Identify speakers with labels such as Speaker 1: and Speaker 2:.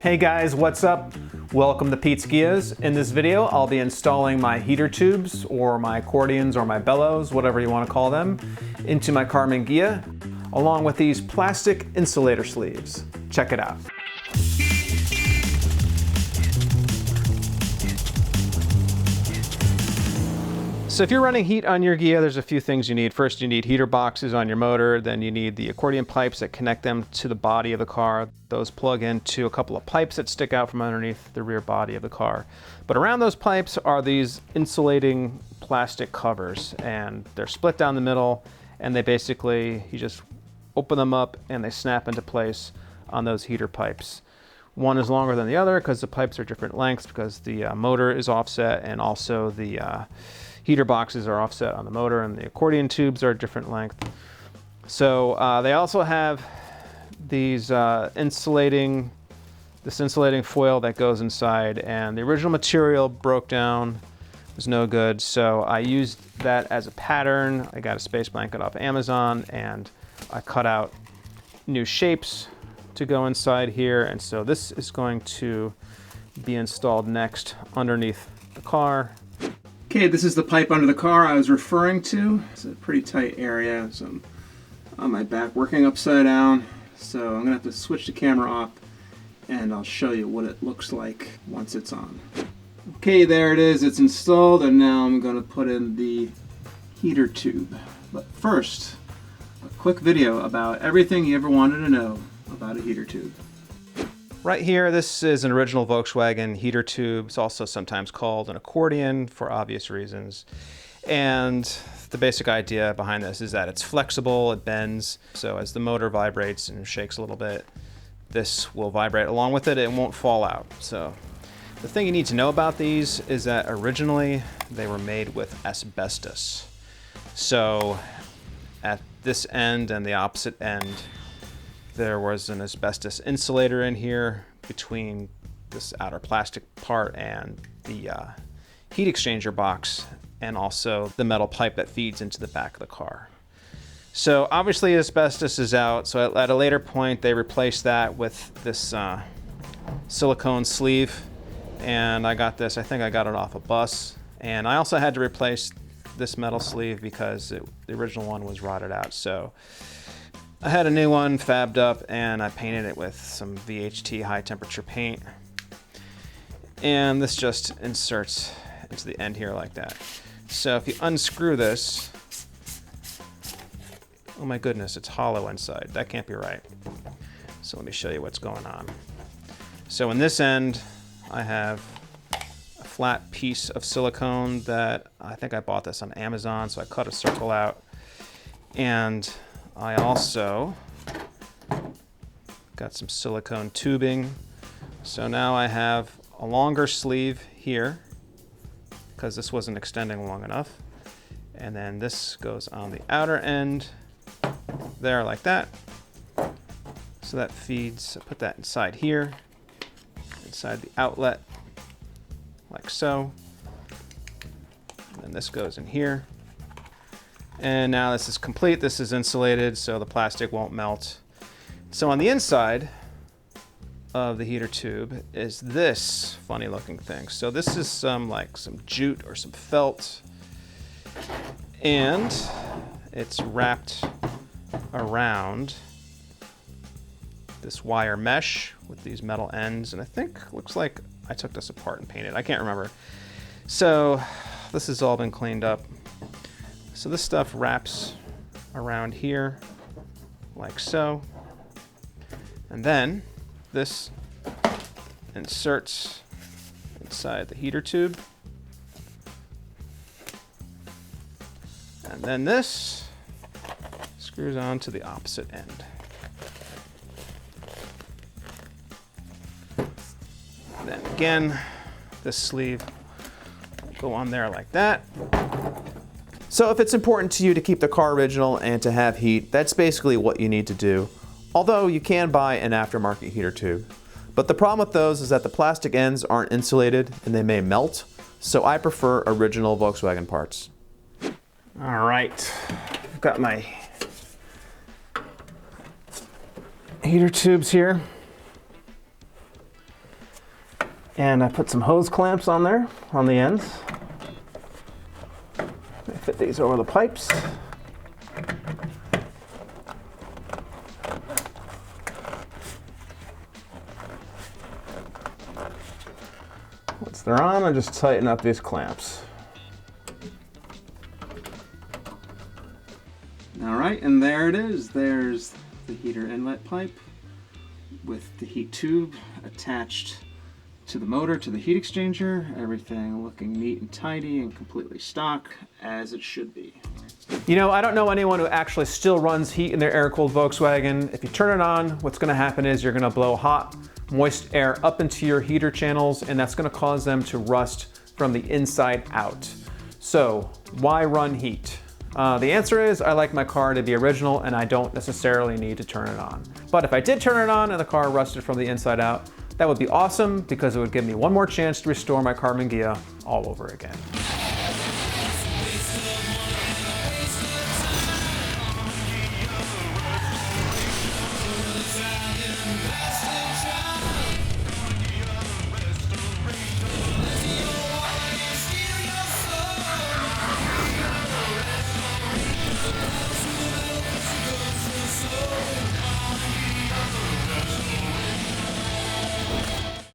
Speaker 1: Hey guys, what's up? Welcome to Pete's Ghias. In this video, I'll be installing my heater tubes, or my accordions, or my bellows, whatever you want to call them, into my Karmann Ghia, along with these plastic insulator sleeves. Check it out. So if you're running heat on your Ghia, there's a few things you need. First, you need heater boxes on your motor. Then you need the accordion pipes that connect them to the body of the car. Those plug into a couple of pipes that stick out from underneath the rear body of the car. But around those pipes are these insulating plastic covers, and they're split down the middle, and they basically, you just open them up and they snap into place on those heater pipes. One is longer than the other because the pipes are different lengths, because the motor is offset, and also the heater boxes are offset on the motor, and the accordion tubes are a different length. So they also have these insulating foil that goes inside, and the original material broke down, was no good, so I used that as a pattern. I got a space blanket off Amazon, and I cut out new shapes to go inside here, and so this is going to be installed next underneath the car. Okay, this is the pipe under the car I was referring to. It's a pretty tight area, so I'm on my back working upside down. So I'm gonna have to switch the camera off and I'll show you what it looks like once it's on. Okay, there it is, it's installed, and now I'm gonna put in the heater tube. But first, a quick video about everything you ever wanted to know about a heater tube. Right here, this is an original Volkswagen heater tube. It's also sometimes called an accordion for obvious reasons. And the basic idea behind this is that it's flexible, it bends, so as the motor vibrates and shakes a little bit, this will vibrate along with it, it won't fall out. So the thing you need to know about these is that originally they were made with asbestos. So at this end and the opposite end, there was an asbestos insulator in here between this outer plastic part and the heat exchanger box, and also the metal pipe that feeds into the back of the car. So obviously asbestos is out, so at a later point they replaced that with this silicone sleeve, and I got this, I think I got it off a bus, and I also had to replace this metal sleeve because the original one was rotted out. So I had a new one fabbed up, and I painted it with some VHT high temperature paint. And this just inserts into the end here like that. So if you unscrew this, oh my goodness, it's hollow inside. That can't be right. So let me show you what's going on. So in this end, I have a flat piece of silicone that I think I bought this on Amazon, so I cut a circle out. And I also got some silicone tubing. So now I have a longer sleeve here because this wasn't extending long enough. And then this goes on the outer end there like that. So that feeds, I put that inside here, inside the outlet like so. And then this goes in here. And now this is complete. This is insulated, so the plastic won't melt. So on the inside of the heater tube is this funny looking thing. So this is some jute or some felt, and it's wrapped around this wire mesh with these metal ends, and I think looks like I took this apart and painted. I can't remember. So this has all been cleaned up. So this stuff wraps around here like so, and then this inserts inside the heater tube, and then this screws on to the opposite end. Then again, this sleeve will go on there like that. So if it's important to you to keep the car original and to have heat, that's basically what you need to do. Although you can buy an aftermarket heater tube. But the problem with those is that the plastic ends aren't insulated and they may melt, so I prefer original Volkswagen parts. All right, I've got my heater tubes here. And I put some hose clamps on there, on the ends. I fit these over the pipes. Once they're on, I just tighten up these clamps. All right, and there it is. There's the heater inlet pipe with the heat tube attached to the motor, to the heat exchanger. Everything looking neat and tidy and completely stock, as it should be. You know, I don't know anyone who actually still runs heat in their air-cooled Volkswagen. If you turn it on, what's gonna happen is you're gonna blow hot, moist air up into your heater channels, and that's gonna cause them to rust from the inside out. So, why run heat? The answer is I like my car to be original and I don't necessarily need to turn it on. But if I did turn it on and the car rusted from the inside out, that would be awesome because it would give me one more chance to restore my Karmann Ghia all over again.